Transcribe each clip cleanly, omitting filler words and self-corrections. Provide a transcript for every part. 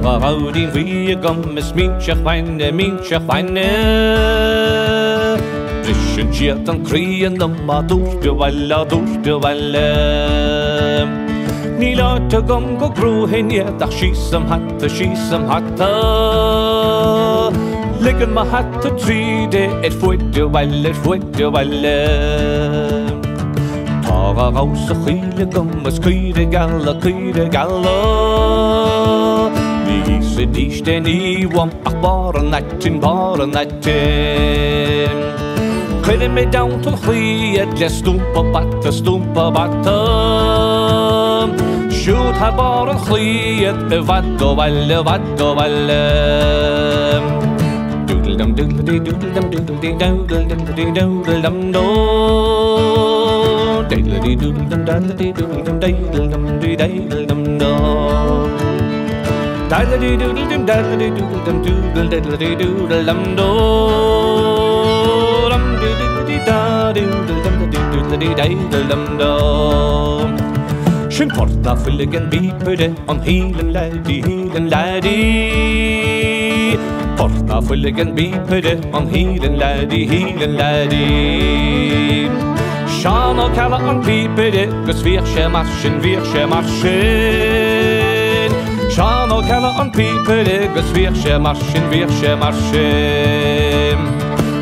Tágadín bhí agam is míseach bhaine Brishin siad an crían a dúrte bhaile Ní láit agam go grúthaine ach síosam hatta Ligan ma hatta tríde fuide bhaile Tágadh ó sa chuile agam is cuire galla Ní sa díste níham ach bar an naitin Cuidir mé down to chuiad le stúmpa batta Siúd ha bar an chuiad vaddo bhaile Doodle-dum doodle-dee-doodle-dum doodle-dee-doodle-dum do Diddle-dee-doodle-dum daddle-dee-doodle-dum daddle-dum do Daddle-dee-doodle-dum daddle-dee-doodle-dum doodle-diddle-dee-doodle-dum do Dum-dee-dee-dee-da-doodle-dum-dee-doodle-dee-doodle-dum do Sin porta fulligan bípere an hílan laddie Porta fulligan bípere an hílan laddie Sean ó calla an bípere gus bhíoh sé marsin Sean ó calla an bípere gus bhíoh sé marsin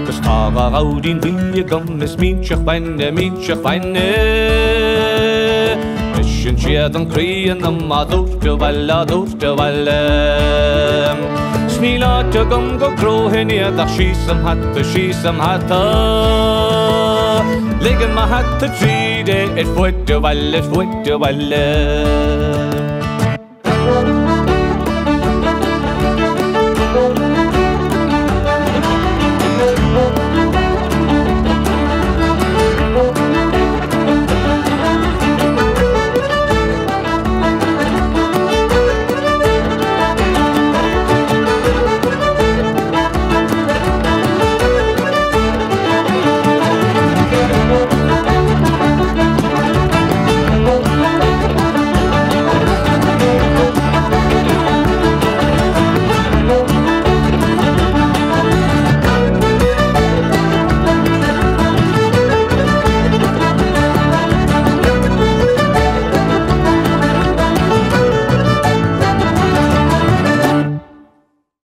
Gus tágadín bhí agam is míseach bhaine Brishin siad an crían a dúrte bhaile Sní láit agam go grúthaine ach síosam hatta Ligan ma hatta tríde fuide bhaile